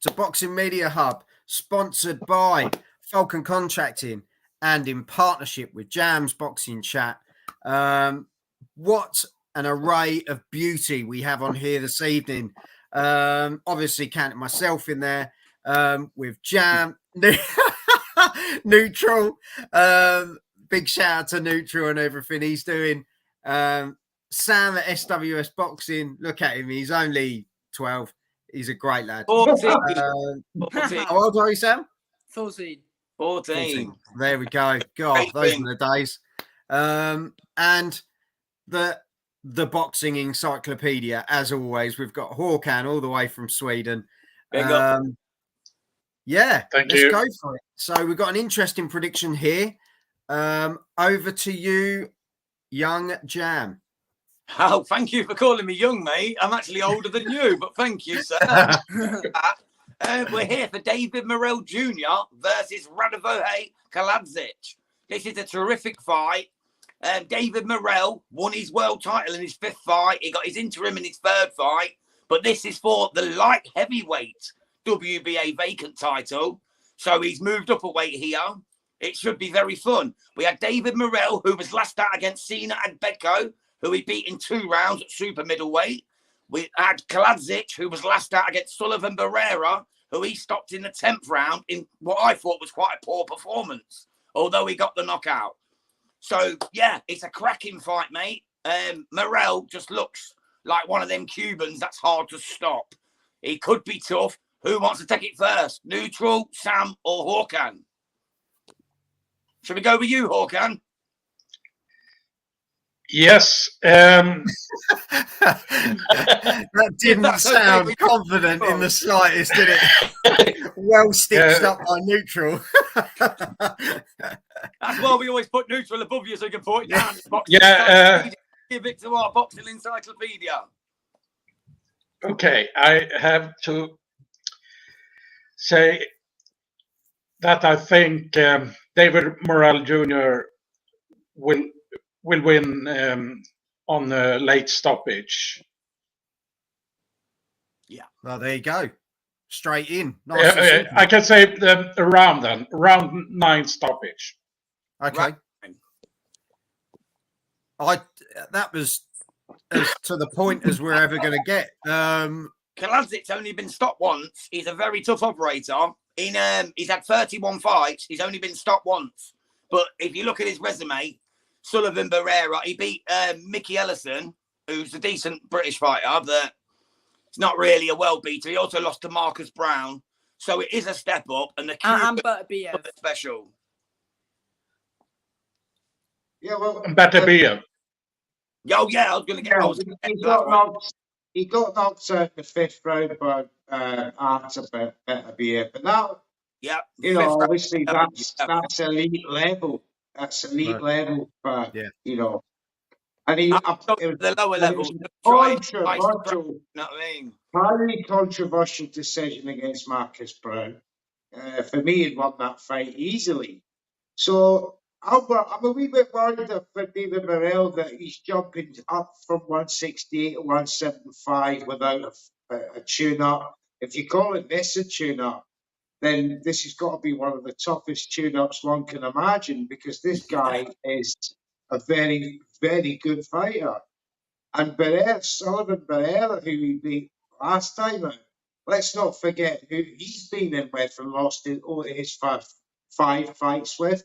to Boxing Media Hub, sponsored by Falcon Contracting and in partnership with Jam's Boxing Chat. What an array of beauty we have on here this evening. Obviously, counting myself in there with Jam, Neutral. Big shout out to Neutral and everything he's doing. Sam at SWS Boxing, look at him. He's only 12. He's a great lad. 14. How old are you, Sam? 14. There we go. God, those are the days. And the boxing encyclopedia, as always, we've got Håkan all the way from Sweden. Yeah, let's go for it. So we've got an interesting prediction here. Over to you, young Jam. Oh, thank you for calling me young, mate. I'm actually older than you, but thank you, sir. We're here for David Morrell Jr. versus Radivoje Kalajdzic. This is a terrific fight. David Morrell won his world title in his 5th fight. He got his interim in his 3rd fight. But this is for the light heavyweight WBA vacant title. So he's moved up a weight here. It should be very fun. We had David Morrell, who was last out against Sina Adbeko, who he beat in 2 rounds at super middleweight. We had Kalajdzic, who was last out against Sullivan Barrera, who he stopped in the 10th round in what I thought was quite a poor performance, although he got the knockout. So, yeah, it's a cracking fight, mate. Morrell just looks like one of them Cubans that's hard to stop. He could be tough. Who wants to take it first? Neutral, Sam, or Håkan? Should we go with you, Håkan? Yes. That didn't sound confident in the slightest, did it? Well stitched up by Neutral. That's why we always put Neutral above you so you can point it down. Give it to our boxing encyclopedia. Okay, I have to say that I think David Morrell Jr. will win on a late stoppage. Yeah. Well, there you go. Straight in. Nice I can say round 9 stoppage. Okay. Right. That was as to the point as we're ever going to get. Kalajdzic's only been stopped once. He's a very tough operator. He's had 31 fights. He's only been stopped once. But if you look at his resume, Sullivan Barrera, he beat Mickey Ellison, who's a decent British fighter, but it's not really a world beater. He also lost to Marcus Brown. So it is a step up, and the Cuban special. Yeah, well, Beterbiev. Oh, yeah, I was going to get. He got knocked out in the 5th round by Artur Beterbiev, but now, obviously that's elite level. That's elite level for you know. And it was the lower level. Highly controversial decision against Marcus Brown. For me, he'd won that fight easily. So I'm a wee bit worried for David Morrell that he's jumping up from 168 to 175 without a tune-up. If you call it this a tune-up, then this has got to be one of the toughest tune-ups one can imagine, because this guy is a very, very good fighter. And Sullivan Barrera, who he beat last time out, let's not forget who he's been in with and lost his 5 fights with.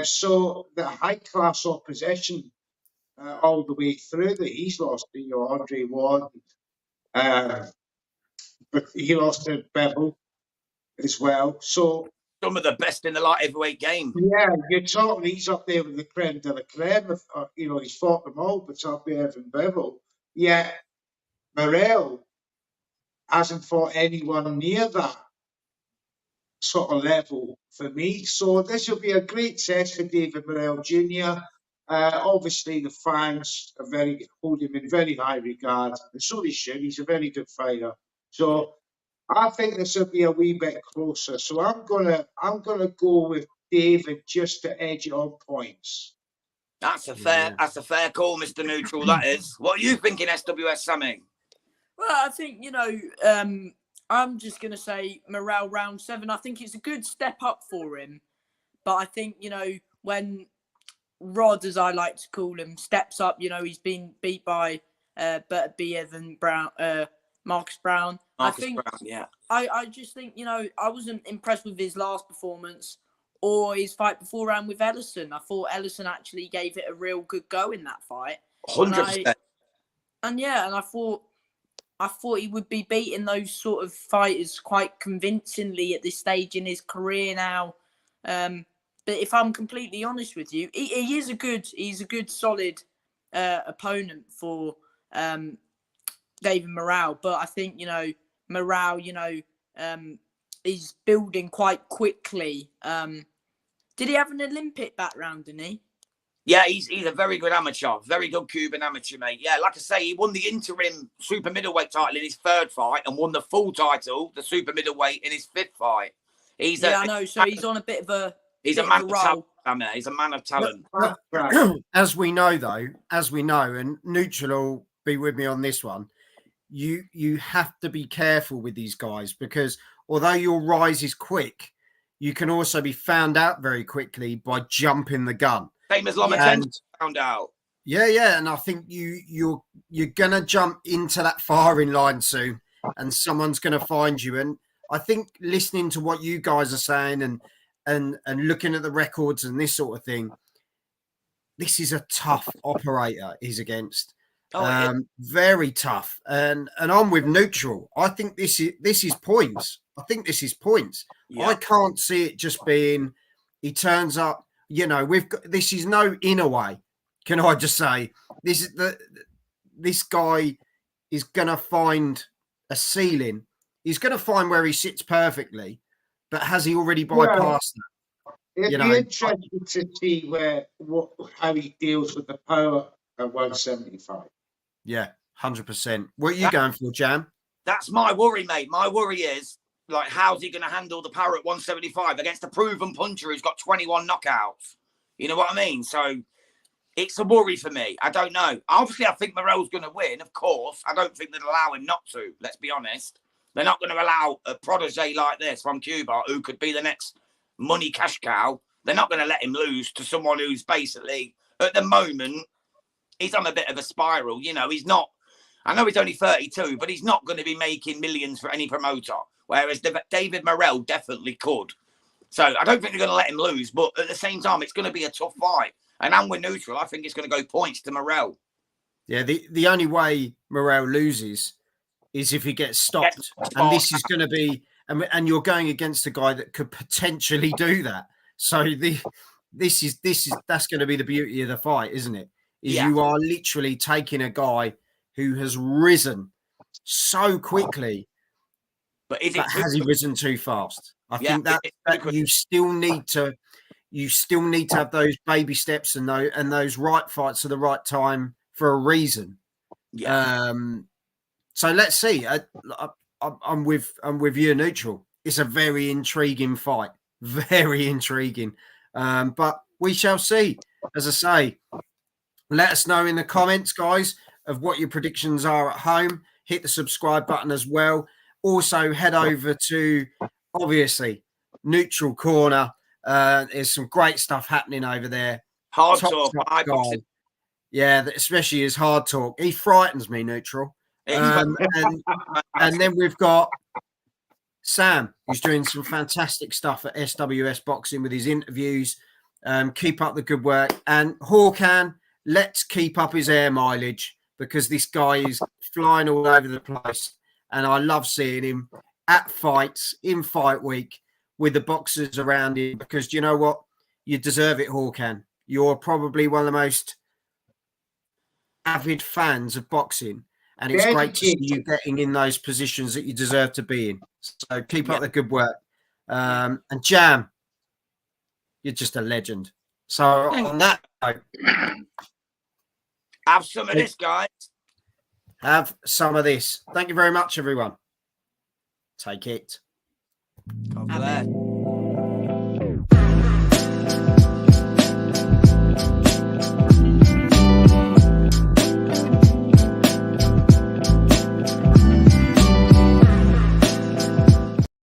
So the high-class opposition all the way through that he's lost to Andre Ward, but he lost to Bevel as well. So some of the best in the light heavyweight game. Yeah, you're talking. He's up there with the creme de la creme. He's fought them all, but Bev and Bevel. Yeah, Morrell hasn't fought anyone near that sort of level for me. So this will be a great test for David Morrell Jr. Obviously, the fans hold him in very high regard, and so they should. He's a very good fighter. So I think this will be a wee bit closer. So I'm gonna go with David just to edge it on points. That's a fair call, Mr. Neutral. That is. What are you thinking, SWS Sammy? Well, I think I'm just going to say Morrell round 7. I think it's a good step up for him. But I think, when Rod, as I like to call him, steps up, he's been beat by better than Marcus Brown. I just think, I wasn't impressed with his last performance or his fight beforehand with Ellison. I thought Ellison actually gave it a real good go in that fight. 100%. And I thought he would be beating those sort of fighters quite convincingly at this stage in his career now. But if I'm completely honest with you, he's a good solid opponent for David Morrell. But I think Morrell, is building quite quickly. Did he have an Olympic background? Didn't he? Yeah, he's a very good amateur, very good Cuban amateur, mate. Yeah, like I say, he won the interim super middleweight title in his 3rd fight and won the full title, the super middleweight, in his 5th fight. I know. So he's on a bit of a. He's a man of talent. He's a man of talent. As we know, and Neutral will be with me on this one, you have to be careful with these guys because although your rise is quick, you can also be found out very quickly by jumping the gun. Same as Lomachenko found out. Yeah, and I think you're gonna jump into that firing line soon, and someone's gonna find you. And I think listening to what you guys are saying and looking at the records and this sort of thing, this is a tough operator he's against. Very tough. And I'm with Neutral. I think this is points. Yeah. I can't see it just being he turns up. This is no inner way. Can I just say this guy is gonna find a ceiling. He's gonna find where he sits perfectly. But has he already bypassed that? It'd be interesting to see how he deals with the power at 175. Yeah, 100%. What are you going for, Jam? That's my worry, mate. My worry is, how's he going to handle the power at 175 against a proven puncher who's got 21 knockouts? You know what I mean? So it's a worry for me. I don't know. Obviously, I think Morrell's going to win, of course. I don't think they'd allow him not to, let's be honest. They're not going to allow a protege like this from Cuba, who could be the next money cash cow. They're not going to let him lose to someone who's basically, at the moment, he's on a bit of a spiral. He's not, I know he's only 32, but he's not going to be making millions for any promoter, whereas David Morrell definitely could. So I don't think they're going to let him lose, but at the same time, it's going to be a tough fight. And I'm with Neutral. I think it's going to go points to Morrell. Yeah, the only way Morrell loses is if he gets stopped. And this is going to be, and you're going against a guy that could potentially do that. So that's going to be the beauty of the fight, isn't it? You are literally taking a guy who has risen so quickly, but has he risen too fast? I think that you still need to have those baby steps and those right fights at the right time for a reason. Yeah. So let's see. I'm with you, Neutral. It's a very intriguing fight. Very intriguing. But we shall see. As I say, let us know in the comments, guys, of what your predictions are at home. Hit the subscribe button as well. Also, head over to, obviously, Neutral Corner. There's some great stuff happening over there. Hard talk. Yeah, especially his hard talk. He frightens me, Neutral. And then we've got Sam, who's doing some fantastic stuff at SWS Boxing with his interviews. Keep up the good work. And Hawkan, let's keep up his air mileage because this guy is flying all over the place. And I love seeing him at fights in fight week with the boxers around him because you know what? You deserve it, Hawkan. You're probably one of the most avid fans of boxing. And it's great to see you getting in those positions that you deserve to be in. So keep up the good work. And Jam, you're just a legend. So on that note, have some of this, guys. Have some of this. Thank you very much, everyone. Take it. God bless.